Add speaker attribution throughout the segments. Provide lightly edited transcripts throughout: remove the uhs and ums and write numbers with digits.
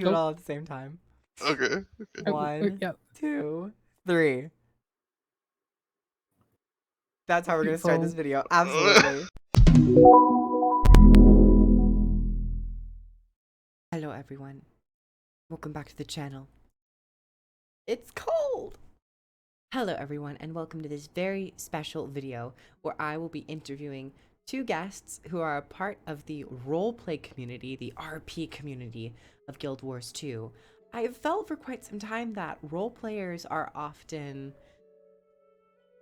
Speaker 1: Do it all at the same time.
Speaker 2: Okay.
Speaker 1: One,
Speaker 3: Yep.
Speaker 1: 2, 3. That's how we're gonna start this video. Absolutely. Hello everyone. Welcome back to the channel. It's cold! Hello everyone and welcome to this very special video where I will be interviewing two guests who are a part of the roleplay community, the RP community of Guild Wars 2. I have felt for quite some time that role players are often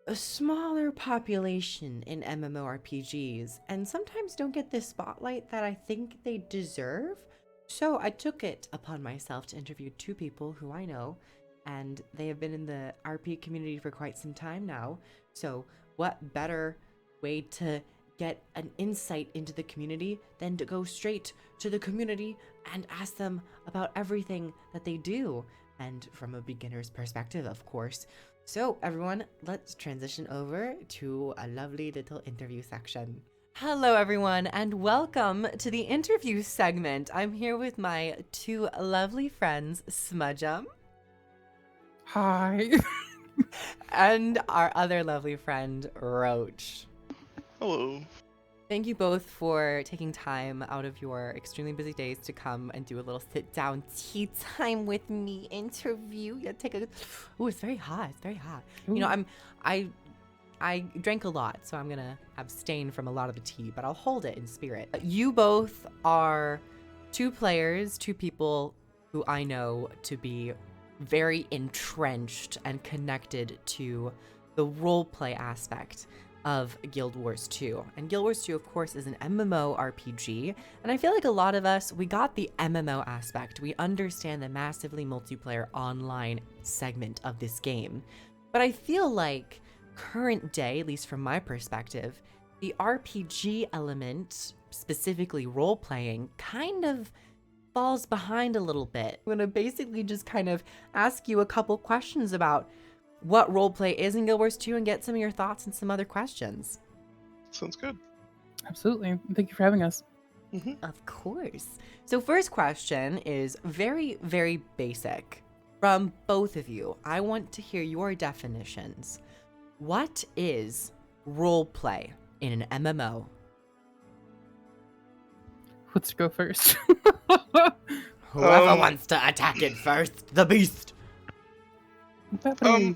Speaker 1: a smaller population in MMORPGs and sometimes don't get the spotlight that I think they deserve. So I took it upon myself to interview two people who I know, and they have been in the RP community for quite some time now. So what better way to get an insight into the community than to go straight to the community and ask them about everything that they do, and from a beginner's perspective, of course. So everyone, let's transition over to a lovely little interview section. Hello everyone and welcome to the interview segment. I'm here with my two lovely friends, Smudgem.
Speaker 3: Hi.
Speaker 1: And our other lovely friend, Roach.
Speaker 2: Hello.
Speaker 1: Thank you both for taking time out of your extremely busy days to come and do a little sit-down tea time with me interview. Yeah, take a. Ooh, it's very hot. It's very hot.
Speaker 3: Ooh.
Speaker 1: You know, I drank a lot, so I'm gonna abstain from a lot of the tea, but I'll hold it in spirit. You both are two players, two people who I know to be very entrenched and connected to the roleplay aspect of Guild Wars 2. And Guild Wars 2, of course, is an MMORPG, and I feel like a lot of us, we got the MMO aspect. We understand the massively multiplayer online segment of this game. But I feel like current day, at least from my perspective, the RPG element, specifically role-playing, kind of falls behind a little bit. I'm gonna basically just kind of ask you a couple questions about what roleplay is in Guild Wars 2 and get some of your thoughts and some other questions.
Speaker 2: Sounds good.
Speaker 3: Absolutely. Thank you for having us.
Speaker 1: Of course. So first question is very, very basic. From both of you, I want to hear your definitions. What is roleplay in an MMO?
Speaker 3: Let's go first.
Speaker 1: Whoever wants to attack it first, the beast.
Speaker 2: I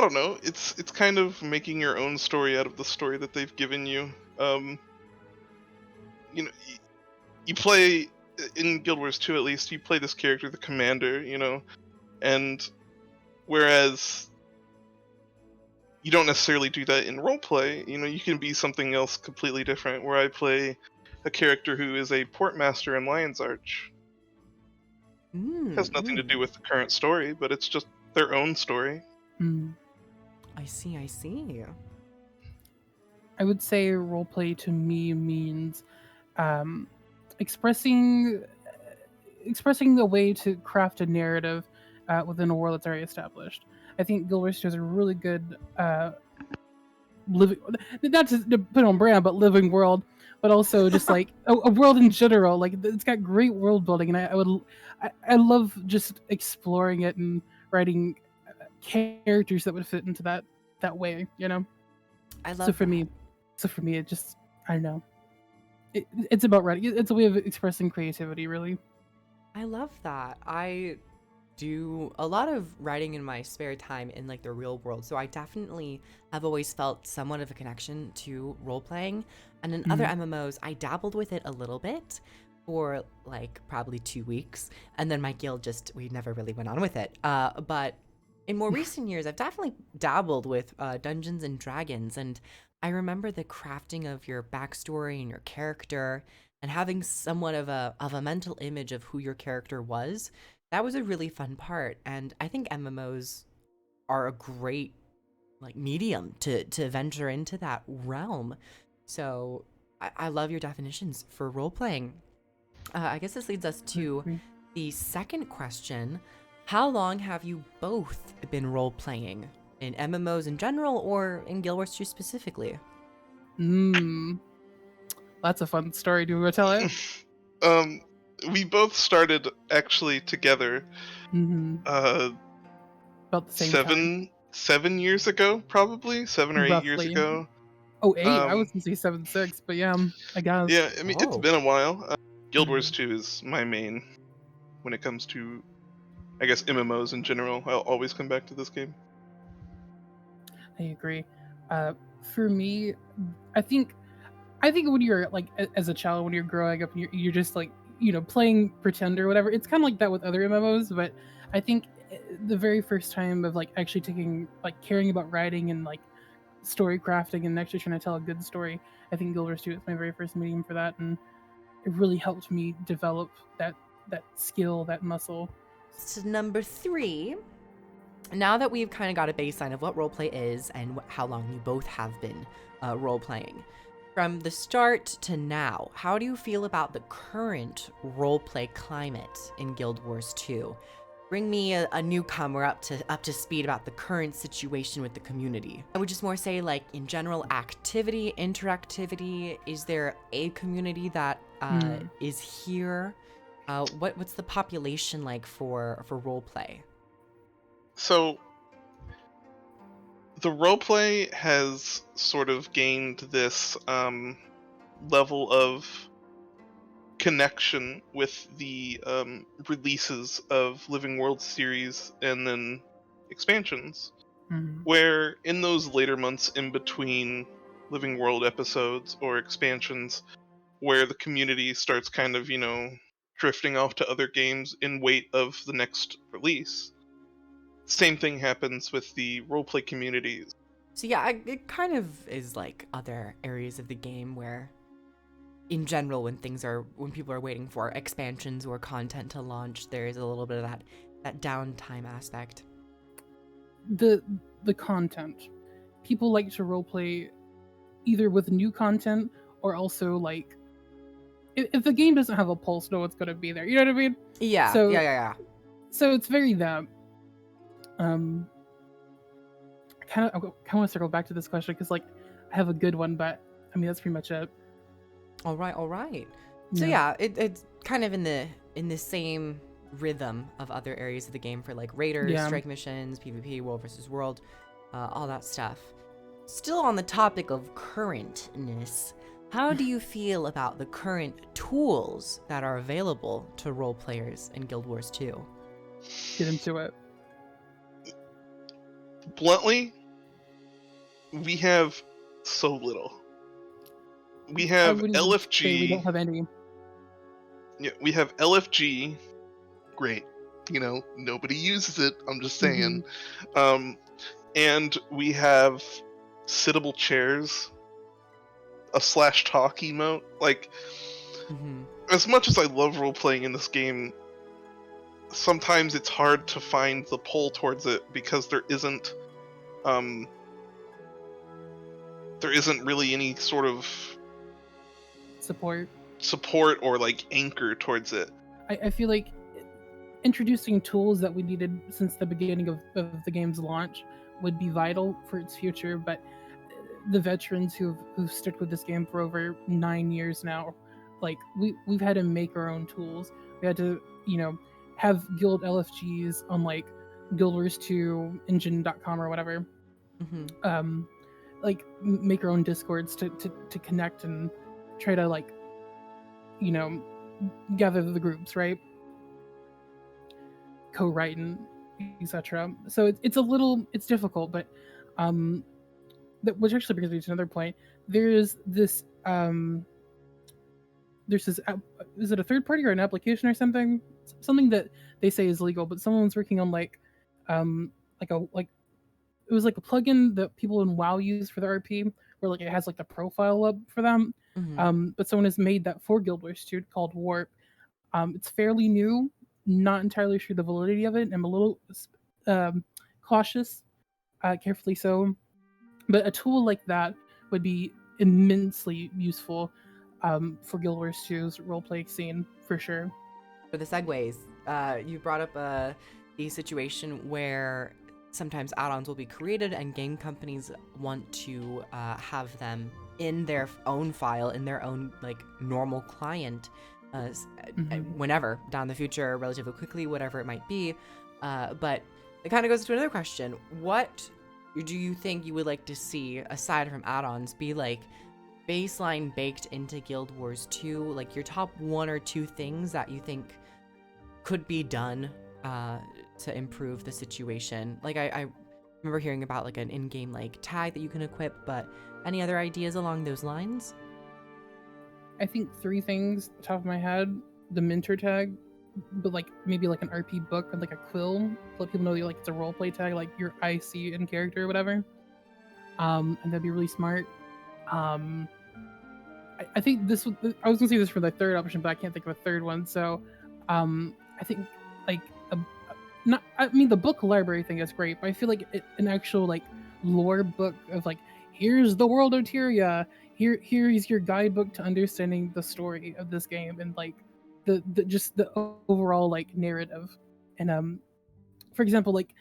Speaker 2: don't know. It's kind of making your own story out of the story that they've given you. You know, you play in Guild Wars 2 at least. You play this character, the commander. You know, and whereas you don't necessarily do that in roleplay. You know, you can be something else completely different. Where I play a character who is a portmaster in Lion's Arch. Has nothing to do with the current story, but it's just their own story.
Speaker 1: I see.
Speaker 3: I would say roleplay to me means expressing a way to craft a narrative within a world that's already established. I think Guild Wars 2 is a really good living, not to put on brand, but living world, but also just like a world in general. Like it's got great world building, and I love just exploring it and writing characters that would fit into that way, you know.
Speaker 1: I love.
Speaker 3: So for me, it just, I don't know. It's about writing. It's a way of expressing creativity, really.
Speaker 1: I love that. I do a lot of writing in my spare time in like the real world, so I definitely have always felt somewhat of a connection to role playing. And in other MMOs, I dabbled with it a little bit for like probably 2 weeks, and then my guild we never really went on with it. But in more recent years, I've definitely dabbled with Dungeons and Dragons, and I remember the crafting of your backstory and your character and having somewhat of a mental image of who your character was. That was a really fun part, and I think MMOs are a great like medium to venture into that realm. So I love your definitions for role-playing. I guess this leads us to the second question. How long have you both been role-playing? In MMOs in general or in Guild Wars 2 specifically?
Speaker 3: That's a fun story. Do you want to tell it?
Speaker 2: we both started actually together
Speaker 3: Mm-hmm.
Speaker 2: uh
Speaker 3: About the same time,
Speaker 2: 7 years ago, probably 7 or 8 years
Speaker 3: roughly.
Speaker 2: ago.
Speaker 3: Oh, 8. I was
Speaker 2: Um
Speaker 3: gonna say 7, 6, but yeah, I guess.
Speaker 2: yeah, I mean it's
Speaker 1: Oh.
Speaker 2: been a while. Guild Wars
Speaker 3: Mhm.
Speaker 2: 2 is my main when it comes to, I guess, MMOs in general. I'll always come back to this game.
Speaker 3: I agree. Uh, for me, I think I think when you're like as a child, when you're growing up and you're just like playing pretend or whatever, it's kind of like that with other MMOs. But I think the very first time of like actually taking like caring about writing and like story crafting and actually trying to tell a good story, I think Guild Wars 2 is my very first medium for that, and it really helped me develop that skill, that muscle.
Speaker 1: So number 3, now that we've kind of got a baseline of what roleplay is and how long you both have been role-playing, from the start to now, how do you feel about the current roleplay climate in Guild Wars 2? Bring me a newcomer up to speed about the current situation with the community. I would just more say, like, in general, activity, interactivity. Is there a community that is here? What's the population like for roleplay?
Speaker 2: So the roleplay has sort of gained this level of connection with the releases of Living World series and then expansions,
Speaker 3: Mhm.
Speaker 2: where in those later months in between Living World episodes or expansions, where the community starts kind of, drifting off to other games in wait of the next release. Same thing happens with the roleplay communities.
Speaker 1: So yeah, it kind of is like other areas of the game where, in general, when people are waiting for expansions or content to launch, there is a little bit of that downtime aspect.
Speaker 3: The content, people like to roleplay either with new content or also like if the game doesn't have a pulse, no one's gonna be there. You know what I mean?
Speaker 1: Yeah,
Speaker 3: So
Speaker 1: yeah.
Speaker 3: so it's very that. Um, I kind of want to circle back to this question because like I have a good one, but I mean that's pretty much it.
Speaker 1: All right. So
Speaker 3: Yeah.
Speaker 1: yeah, it's kind of in the same rhythm of other areas of the game for like raiders,
Speaker 3: Yeah.
Speaker 1: strike missions, PvP, world versus world, all that stuff. Still on the topic of currentness, how do you feel about the current tools that are available to role players in Guild Wars 2?
Speaker 3: Get into it.
Speaker 2: Bluntly, we have so little. We
Speaker 3: I
Speaker 2: have
Speaker 3: wouldn't say we don't
Speaker 2: LFG.
Speaker 3: have any.
Speaker 2: Yeah, we have LFG. Great. Nobody uses it. I'm just saying. Um, and we have sittable chairs, a slash talk emote. Like,
Speaker 1: Mm-hmm.
Speaker 2: as much as I love role playing in this game, sometimes it's hard to find the pull towards it because um, there isn't really any sort of
Speaker 3: Support.
Speaker 2: or like anchor towards it.
Speaker 3: I feel like introducing tools that we needed since the beginning of the game's launch would be vital for its future, but the veterans who've stuck with this game for over 9 years now, like we've had to make our own tools. We had to, have guild LFGs on like Guild Wars 2 engine.com or whatever.
Speaker 1: Mm-hmm.
Speaker 3: Like make our own discords to connect and try to like, you know, gather the groups, right? Co-write and etc. So it's difficult, but which actually brings me to another point. There's this is it a third party or an application or something? Something that they say is legal, but someone's working on like it was like a plugin that people in WoW use for the RP, where like it has like the profile up for them.
Speaker 1: Mm-hmm.
Speaker 3: But someone has made that for Guild Wars 2 called Warp. It's fairly new. Not entirely sure the validity of it. I'm a little cautious, carefully so. But a tool like that would be immensely useful for Guild Wars 2's roleplay scene for sure.
Speaker 1: For the segues, you brought up the situation where sometimes add-ons will be created and game companies want to have them in their own file, in their own like normal client. whenever down the future, relatively quickly, whatever it might be. But it kind of goes to another question. What do you think you would like to see, aside from add-ons, be like baseline baked into Guild Wars 2? Like your top 1 or 2 things that you think could be done to improve the situation. Like I remember hearing about like an in-game like tag that you can equip, but any other ideas along those lines?
Speaker 3: I think 3 things top of my head: the mentor tag, but like maybe like an RP book or like a quill to let people know that like it's a roleplay tag, like your IC in character or whatever. And that'd be really smart. I think this was, I was gonna say this for the third option, but I can't think of a third one. So, I think like not. I mean, the book library thing is great, but I feel like an actual like lore book of like, here's the world of Tyria. Here's your guidebook to understanding the story of this game, and like the just the overall like narrative. And for example, like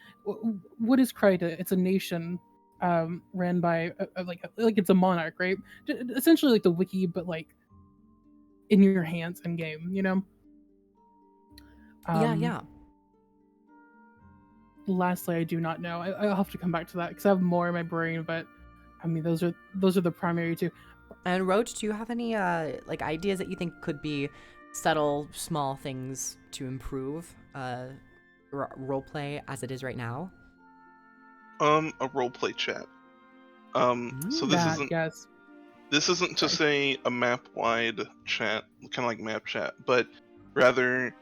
Speaker 3: what is Kryta? It's a nation ran by like it's a monarch, right? Essentially like the wiki, but like in your hands in game, you know.
Speaker 1: Yeah.
Speaker 3: Lastly, I do not know. I'll have to come back to that because I have more in my brain, but I mean those are the primary 2.
Speaker 1: And Roach, do you have any like ideas that you think could be subtle, small things to improve roleplay as it is right now?
Speaker 2: A roleplay chat. So this isn't to say a map-wide chat, kind of like map chat, but rather,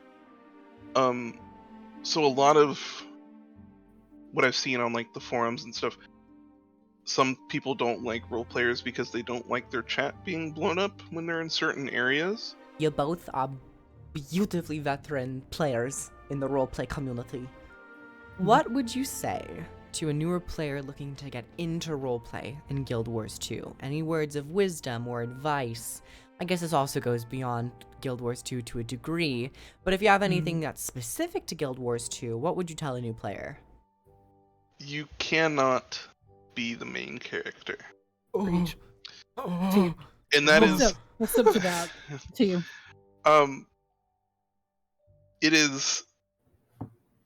Speaker 2: so a lot of what I've seen on like the forums and stuff, some people don't like role players because they don't like their chat being blown up when they're in certain areas.
Speaker 1: You both are beautifully veteran players in the roleplay community. What would you say to a newer player looking to get into roleplay in Guild Wars 2? Any words of wisdom or advice? I guess this also goes beyond Guild Wars 2 to a degree, but if you have anything that's specific to Guild Wars 2, what would you tell a new player?
Speaker 2: You cannot be the main character.
Speaker 3: Preach.
Speaker 2: And that is
Speaker 3: what's up to that team.
Speaker 2: It is,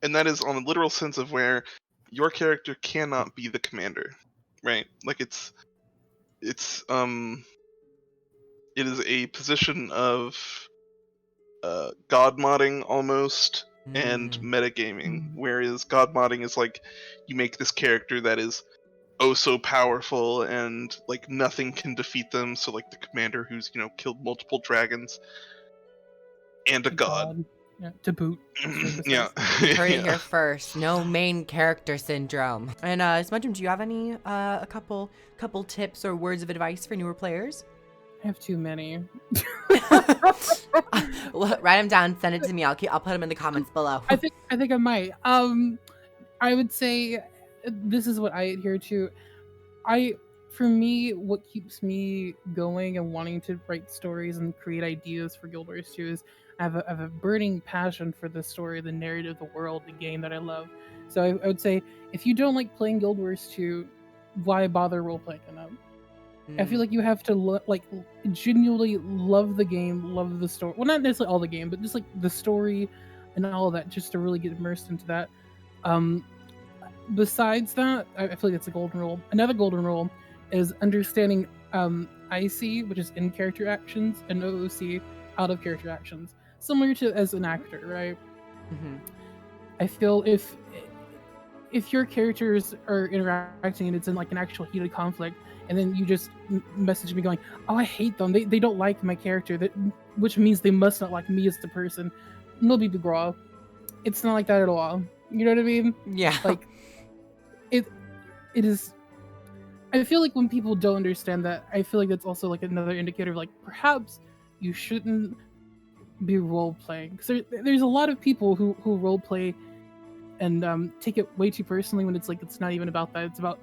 Speaker 2: and that is on the literal sense of where your character cannot be the commander, right? Like it is a position of god modding almost, and metagaming, whereas god modding is like you make this character that is oh so powerful and like nothing can defeat them, so like the commander who's killed multiple dragons and a god.
Speaker 3: Yeah, to boot.
Speaker 2: Yeah.
Speaker 1: Heard it here first. No main character syndrome. And Smudgem, do you have any a couple tips or words of advice for newer players?
Speaker 3: I have too many.
Speaker 1: Write them down. Send it to me. I'll put them in the comments below.
Speaker 3: I think I might. I would say this is what I adhere to. For me, what keeps me going and wanting to write stories and create ideas for Guild Wars 2 is I have a burning passion for the story, the narrative, the world, the game that I love. So I would say, if you don't like playing Guild Wars 2, why bother roleplaying enough? I feel like you have to genuinely love the game, love the story. Well, not necessarily all the game, but just like the story and all of that, just to really get immersed into that. Besides that, I feel like it's a golden rule. Another golden rule is understanding IC, which is in character actions, and OOC, out of character actions, similar to as an actor, right? I feel if your characters are interacting and it's in like an actual heated conflict, and then you just message me going, "Oh, I hate them. They don't like my character," which means they must not like me as the person. No big deal. It's not like that at all. You know what I mean?
Speaker 1: Yeah.
Speaker 3: Like it is. I feel like when people don't understand that, I feel like that's also like another indicator of like perhaps you shouldn't be role playing, because there's a lot of people who role play and take it way too personally when it's like it's not even about that. It's about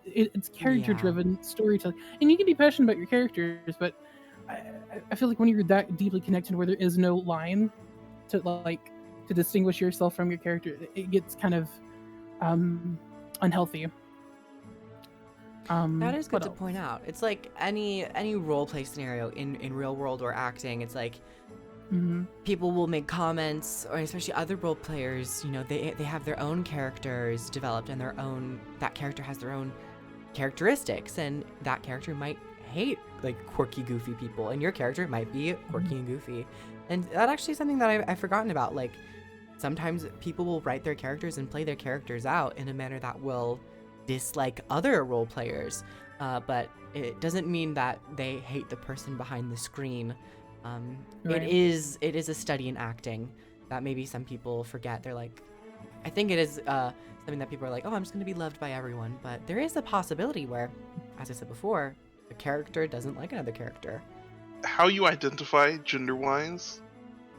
Speaker 3: it's character driven storytelling, and you can be passionate about your characters, but I feel like when you're that deeply connected where there is no line to distinguish yourself from your character, it gets kind of unhealthy.
Speaker 1: That is good to point out. It's like any role play scenario in real world or acting. It's like
Speaker 3: Mm-hmm.
Speaker 1: people will make comments, or especially other role players, you know, they have their own characters developed, and that character has their own characteristics, and that character might hate like quirky, goofy people, and your character might be quirky and goofy. And that actually is something that I've forgotten about. Like, sometimes people will write their characters and play their characters out in a manner that will dislike other role players, but it doesn't mean that they hate the person behind the screen.
Speaker 3: Right.
Speaker 1: It is a study in acting that maybe some people forget. They're like, I think it is something that people are like, oh, I'm just going to be loved by everyone. But there is a possibility where, as I said before, the character doesn't like another character.
Speaker 2: How you identify gender-wise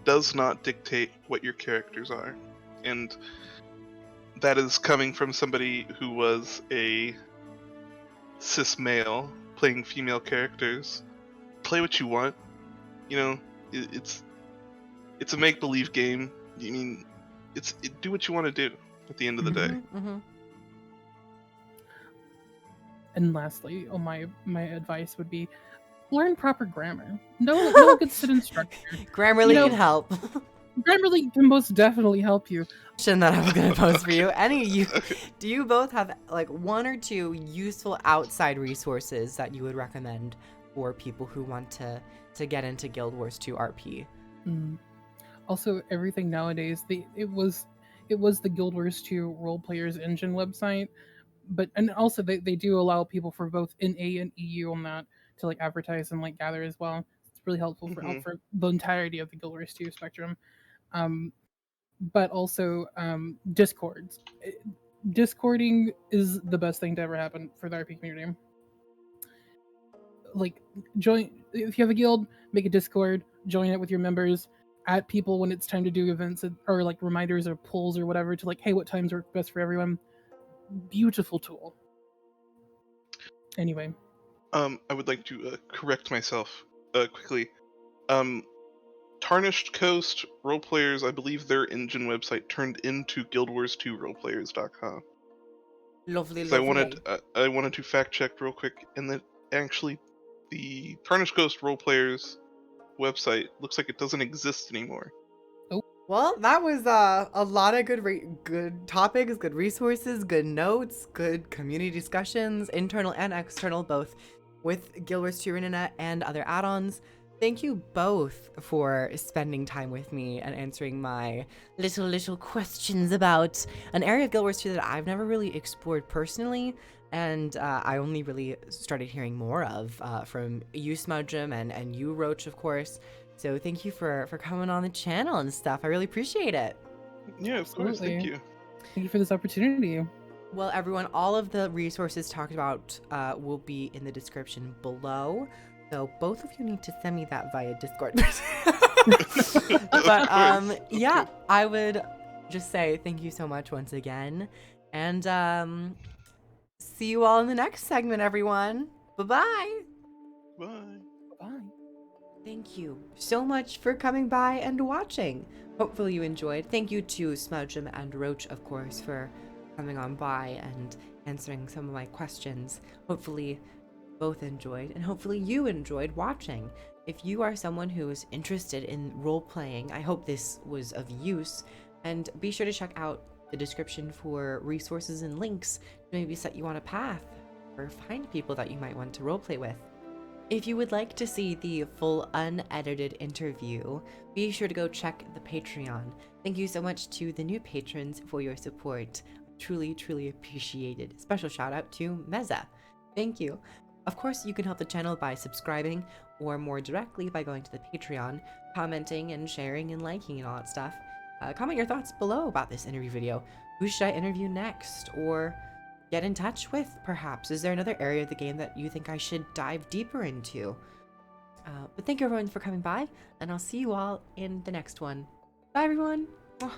Speaker 2: does not dictate what your characters are. And that is coming from somebody who was a cis male playing female characters. Play what you want. You know, it's a make-believe game. I mean, do what you want to do at the end of the day.
Speaker 1: Mm-hmm.
Speaker 3: And lastly, my advice would be learn proper grammar. Know a good sentence structure.
Speaker 1: Grammarly
Speaker 3: You know-
Speaker 1: can help.
Speaker 3: Grammarly can most definitely help you.
Speaker 1: Question that I was going to pose for you.
Speaker 2: Okay.
Speaker 1: Do you both have like one or two useful outside resources that you would recommend for people who want to get into Guild Wars 2 RP?
Speaker 3: Also, everything nowadays, it was the Guild Wars 2 Role Players Engine website, and also they do allow people for both NA and EU on that to like advertise and like gather as well. It's really helpful for the entirety of the Guild Wars 2 spectrum. But also Discords. Discording is the best thing to ever happen for the RP community. Like, join if you have a guild, make a Discord, join it with your members, add people when it's time to do events or like reminders or polls or whatever to like, hey, what times work best for everyone. Beautiful tool. Anyway,
Speaker 2: I would like to correct myself quickly. Tarnished Coast Roleplayers, I believe their engine website turned into GuildWars2Roleplayers.com.
Speaker 1: Lovely,
Speaker 2: I wanted to fact check real quick, and that actually the Tarnished Coast Roleplayers website looks like it doesn't exist anymore.
Speaker 1: Well, that was a lot of good topics, good resources, good notes, good community discussions, internal and external, both with Guild Wars 2 Internet and other add-ons. Thank you both for spending time with me and answering my little questions about an area of Guild Wars 2 that I've never really explored personally, and I only really started hearing more of from you, Smudgem, and you, Roach, of course. So thank you for coming on the channel and stuff. I really appreciate it.
Speaker 2: Yeah, of course. Thank
Speaker 3: Absolutely.
Speaker 2: you.
Speaker 3: Thank you for this opportunity.
Speaker 1: Well, everyone, all of the resources talked about will be in the description below. So both of you need to send me that via Discord. But yeah, I would just say thank you so much once again. And see you all in the next segment, everyone. Bye-bye.
Speaker 2: Bye.
Speaker 3: Bye.
Speaker 1: Thank you so much for coming by and watching. Hopefully you enjoyed. Thank you to Smudgem and Roach, of course, for coming on by and answering some of my questions. Hopefully both enjoyed, and hopefully you enjoyed watching. If you are someone who is interested in role-playing, I hope this was of use, and be sure to check out the description for resources and links to maybe set you on a path or find people that you might want to roleplay with. If you would like to see the full unedited interview, be sure to go check the Patreon. Thank you so much to the new patrons for your support. Truly, truly appreciated. Special shout out to Meza. Thank you. Of course, you can help the channel by subscribing, or more directly by going to the Patreon, commenting and sharing and liking and all that stuff. Comment your thoughts below about this interview video. Who should I interview next? Or get in touch with, perhaps. Is there another area of the game that you think I should dive deeper into? But thank you everyone for coming by, and I'll see you all in the next one. Bye everyone! Mwah.